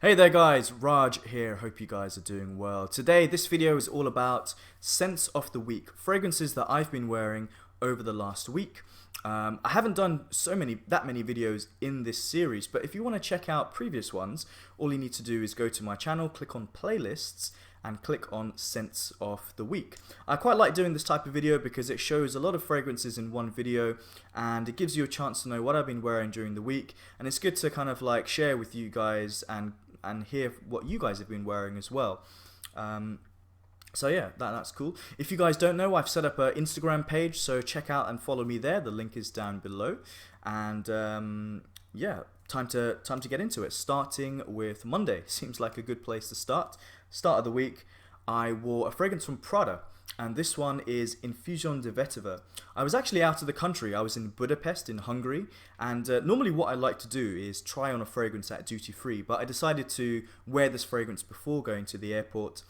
Hey there guys, Raj here, hope you guys are doing well. Today this video is all about scents of the week, fragrances that I've been wearing over the last week. I haven't done that many videos in this series, but if you want to check out previous ones, all you need to do is go to my channel, click on playlists, and click on scents of the week. I quite like doing this type of video because it shows a lot of fragrances in one video and it gives you a chance to know what I've been wearing during the week, and it's good to kind of like share with you guys and hear what you guys have been wearing as well. So yeah, that's cool. If you guys don't know, I've set up an Instagram page, so check out and follow me there. The link is down below. And yeah, time to get into it. Starting with Monday, seems like a good place to start. Start of the week, I wore a fragrance from Prada, and this one is Infusion de Vetiver. I was actually out of the country. I was in Budapest in Hungary, and normally what I like to do is try on a fragrance at duty free, but I decided to wear this fragrance before going to the airport,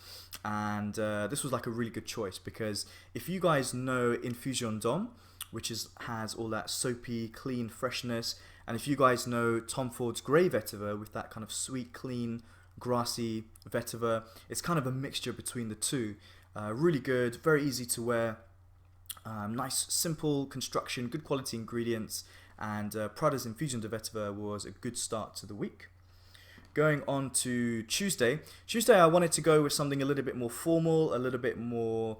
and this was like a really good choice because if you guys know Infusion Dom, which has all that soapy, clean freshness, and if you guys know Tom Ford's Grey Vetiver with that kind of sweet, clean, grassy vetiver, it's kind of a mixture between the two. Really good, very easy to wear, nice simple construction, good quality ingredients, and Prada's Infusion de Vetiver was a good start to the week. Going on to Tuesday I wanted to go with something a little bit more formal, a little bit more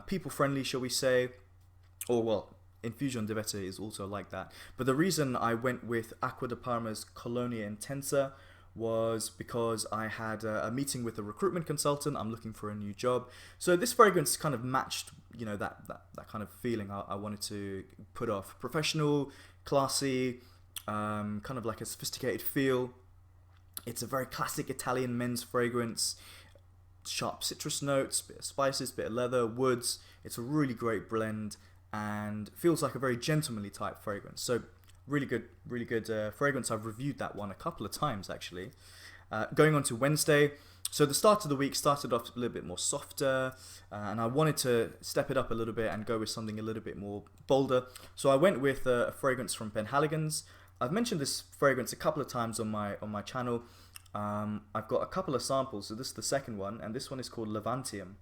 people friendly, shall we say, or well, Infusion de Vetiver is also like that, but the reason I went with Acqua de Parma's Colonia Intensa was because I had a meeting with a recruitment consultant. I'm looking for a new job, so this fragrance kind of matched, you know, that kind of feeling I wanted to put off. Professional, classy, kind of like a sophisticated feel. It's a very classic Italian men's fragrance. Sharp citrus notes, bit of spices, bit of leather, woods. It's a really great blend and feels like a very gentlemanly type fragrance. So really good fragrance. I've reviewed that one a couple of times actually. Going on to Wednesday, so the start of the week started off a little bit more softer, and I wanted to step it up a little bit and go with something a little bit more bolder. So I went with a fragrance from Penhaligon's. I've mentioned this fragrance a couple of times on my channel. I've got a couple of samples, so this is the second one, and this one is called Levantium.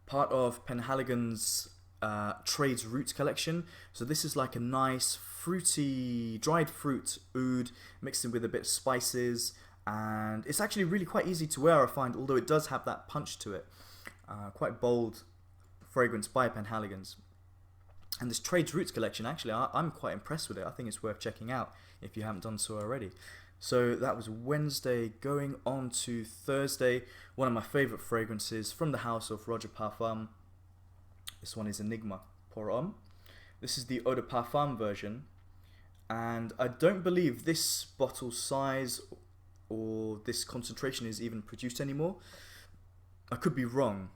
Part of Penhaligon's Trades Roots collection. So this is like a nice fruity dried fruit oud mixed in with a bit of spices, and it's actually really quite easy to wear, I find, although it does have that punch to it. Quite bold fragrance by Penhaligon's. And this Trades Roots collection, actually I'm quite impressed with it. I think it's worth checking out if you haven't done so already. So that was Wednesday. Going on to Thursday, one of my favorite fragrances from the house of Roja Parfums. This one is Enigma Pour Homme. This is the Eau de Parfum version, and I don't believe this bottle size or this concentration is even produced anymore. I could be wrong.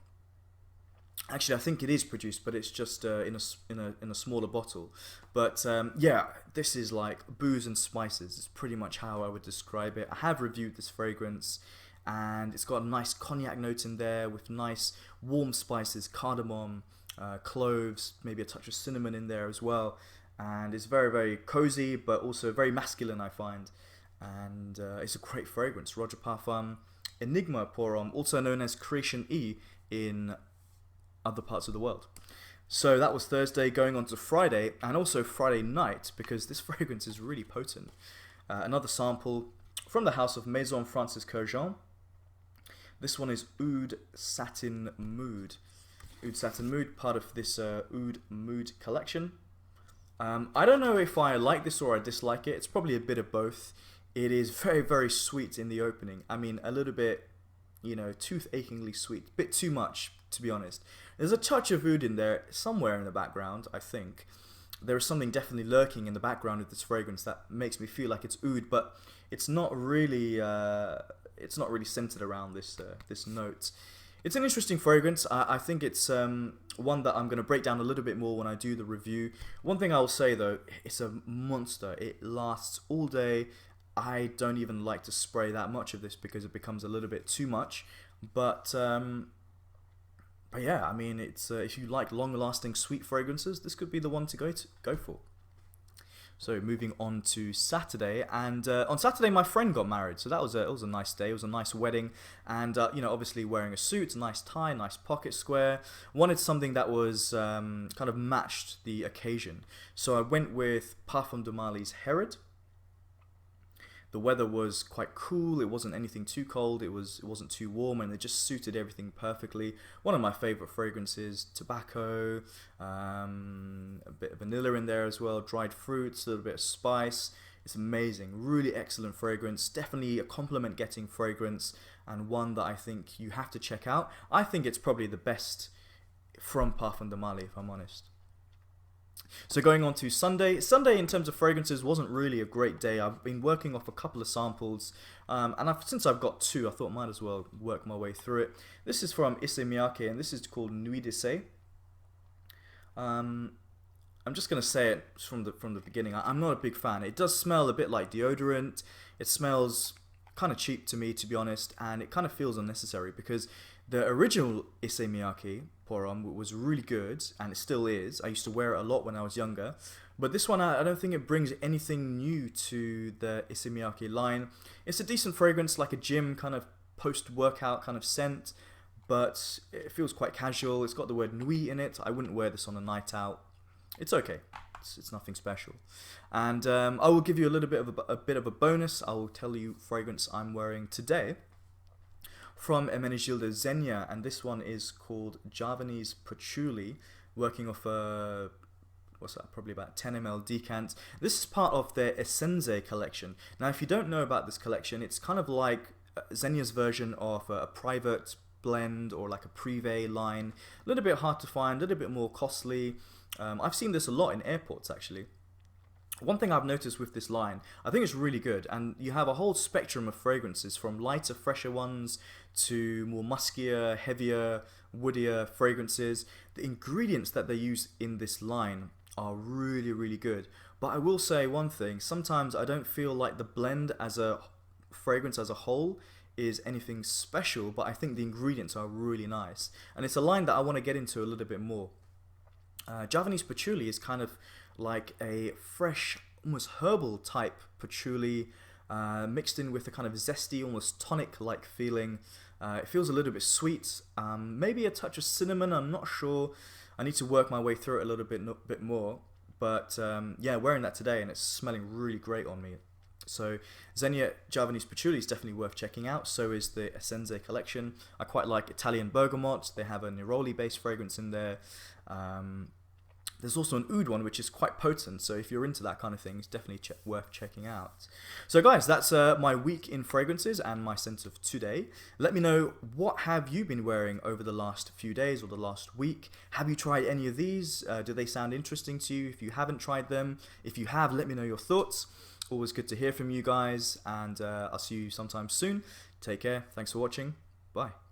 Actually, I think it is produced, but it's just in a smaller bottle. But yeah, this is like booze and spices. It's pretty much how I would describe it. I have reviewed this fragrance, and it's got a nice cognac note in there with nice warm spices, cardamom, cloves, maybe a touch of cinnamon in there as well, and it's very, very cozy but also very masculine, I find, and it's a great fragrance. Roja Parfum Enigma Pour Homme, also known as Creation E in other parts of the world. So that was Thursday. Going on to Friday, and also Friday night, because this fragrance is really potent. Another sample from the house of Maison Francis Kurkdijan. This one is Oud Satin Mood. Oud Satin Mood, part of this Oud Mood collection. I don't know if I like this or I dislike it. It's probably a bit of both. It is very, very sweet in the opening. I mean, a little bit, you know, tooth-achingly sweet. A bit too much, to be honest. There's a touch of oud in there somewhere in the background, I think. There is something definitely lurking in the background of this fragrance that makes me feel like it's oud, but it's not really centered around this note. It's an interesting fragrance. I think it's one that I'm going to break down a little bit more when I do the review. One thing I'll say though, it's a monster. It lasts all day. I don't even like to spray that much of this because it becomes a little bit too much. But yeah, I mean, it's if you like long-lasting sweet fragrances, this could be the one to go for. So moving on to Saturday, and on Saturday my friend got married, so that was a nice day. It was a nice wedding, and you know, obviously wearing a suit, a nice tie, nice pocket square. Wanted something that was kind of matched the occasion, so I went with Parfum de Marly's Herod. The weather was quite cool. It wasn't anything too cold. It wasn't too warm, and it just suited everything perfectly. One of my favorite fragrances: tobacco, a bit of vanilla in there as well, dried fruits, a little bit of spice. It's amazing. Really excellent fragrance. Definitely a compliment-getting fragrance, and one that I think you have to check out. I think it's probably the best from Parfum de Marly, if I'm honest. So going on to Sunday. Sunday in terms of fragrances wasn't really a great day. I've been working off a couple of samples, and since I've got two, I thought I might as well work my way through it. This is from Issey Miyake, and this is called Nuit. I'm just going to say it from the beginning. I'm not a big fan. It does smell a bit like deodorant. It smells kind of cheap to me, to be honest, and it kind of feels unnecessary because the original Issey Miyake Porom was really good, and it still is. I used to wear it a lot when I was younger, but this one I don't think it brings anything new to the Issey Miyake line. It's a decent fragrance, like a gym kind of post-workout kind of scent, but it feels quite casual. It's got the word Nuit in it. I wouldn't wear this on a night out. It's okay. It's nothing special. And I will give you a little bit of a bonus. I will tell you fragrance I'm wearing today from Menegilde Zegna, and this one is called Javanese Patchouli, working off a, what's that, probably about 10 ml decant. This is part of their Essenze collection. Now, if you don't know about this collection, it's kind of like Zegna's version of a private blend or like a privé line. A little bit hard to find, a little bit more costly. I've seen this a lot in airports, actually. One thing I've noticed with this line, I think it's really good, and you have a whole spectrum of fragrances, from lighter, fresher ones to more muskier, heavier, woodier fragrances. The ingredients that they use in this line are really, really good. But I will say one thing, sometimes I don't feel like the blend as a fragrance as a whole is anything special, but I think the ingredients are really nice. And it's a line that I want to get into a little bit more. Javanese Patchouli is kind of like a fresh, almost herbal type patchouli, mixed in with a kind of zesty, almost tonic-like feeling. It feels a little bit sweet, maybe a touch of cinnamon, I'm not sure. I need to work my way through it a little bit more. But yeah, wearing that today, and it's smelling really great on me. So Zegna Javanese Patchouli is definitely worth checking out. So is the Essenze collection. I quite like Italian bergamot. They have a neroli-based fragrance in there. There's also an oud one, which is quite potent, so if you're into that kind of thing, it's definitely worth checking out. So guys, that's my week in fragrances and my scent of today. Let me know, what have you been wearing over the last few days or the last week? Have you tried any of these? Do they sound interesting to you? If you haven't tried them, if you have, let me know your thoughts. Always good to hear from you guys, and I'll see you sometime soon. Take care. Thanks for watching. Bye.